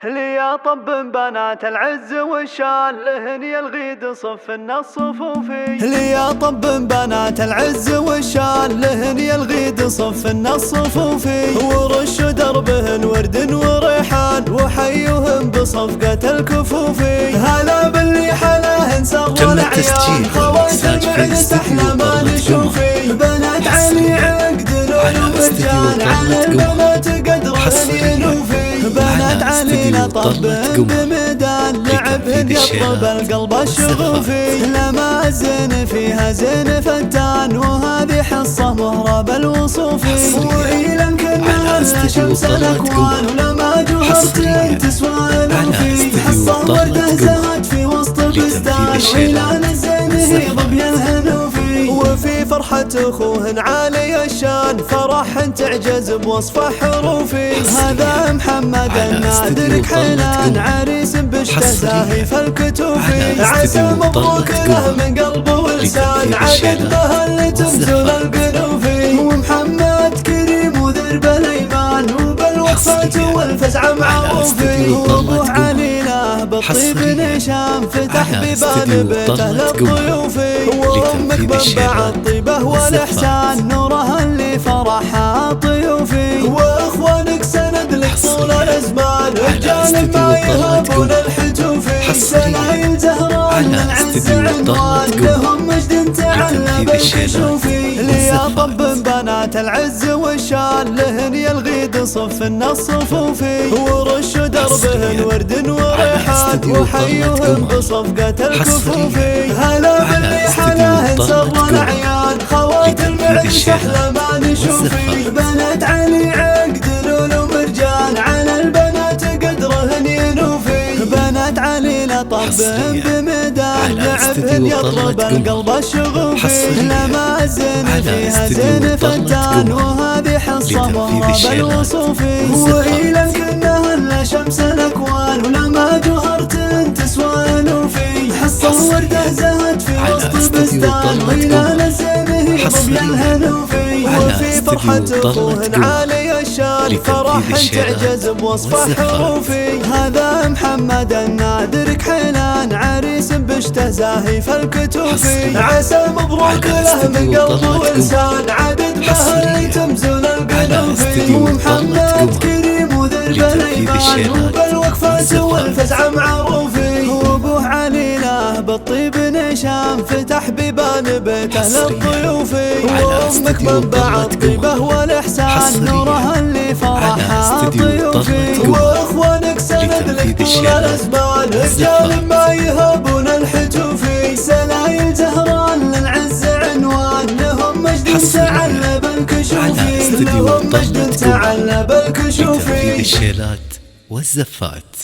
اللي يا طب بنات العز والشان لهن الغيد صفنا الصفوفي. اللي يا طب بنات العز والشان لهن الغيد صفنا الصفوفي. ورشوا دربهن ورد وريحان وحيوهم بصفقة الكفوفي. هلا باللي حلاهن سر العيان خوات المعز احنا ما نشوفي. بنات علي عقد لولو مرجان على البنات قدرهن ينوفي. بنات علينا طب بميدان لعبهن يطرب القلب الشغوفي. لما الزين فيها زين فتان وهذه حصة مهرب الوصوفي. وإلى كنا شمس الأكوان ولما جوهرتين تسوى الوفي. حصة وردة زهت في وسط البستان وإلى الزين هي ضبي الهنوفي. وفي فرحة أخوهن عالي الشان فرح تعجز بوصف حروفي. هذا محمد النادر كحيلان عريس بشته زاهي في الكتوفي. عسى مبروك له من قلب ولسان عقد به اللي تمثل القلوفي. ومحمد كريم وذرب الايمان وبالوقفة والفزع معروفي. وابوه علي له بالطيب نشام فتح بباب بيته للضيوفي. وامك منبع الطيبه والاحسان نورها اللي فرحها طيوفي. واخوانك سند لك طول الازمان رجال ما يهابون الحجوفي. سلايل زهران العز عنوان لهم مجد تعلى بالكشوفي. ليا طب بنات العز والشان لهن الغيد صفنا الصفوفي. ورشوا دربهن ورد وريحان وحيوهم بصفقة الكفوفي. هلا باللي حلاهن سر العيان خوات المعز احلى ما نشوفي. بنات علي عقد لولو مرجان على البنات قدرهن ينوفي. بنات علي لطب بميدان لعبهن يطرب القلب الشغوفي. لما الزين فيها زين فتان وهذه حصة مهرب الوصوفي. وإلى كنا هلا شمس الأكوان ولما جوهرتين تسوى الوفي. حصة وردة زهت في وسط البستان وإلى الزين هي ضبي الهنوفي. وفي فرحة أخوهن عالي الشان فرح تعجز بوصف حروفي. هذا محمد النادر كحيلان عريس بشته زاهي في الكتوفي. عسى مبروك له من قلب ولسان عدد به اللي تمزل القلوفي. ومحمد كريم وذرب الايمان وبالوقفة والفزع معروفي. وابوه علي له بالطيب نشام فتح بيبان بيته للضيوفي. وامك منبع الطيبه والاحسان نورها اللي فرحها طيوفي. واخوانك سند لك طول الازمان رجال ما يهابون الحجوفي. سلايل زهران للعز عنوان لهم مجد تعلى بالكشوفي. لهم مجد تعلى بالكشوفي. الشيلات والزفات.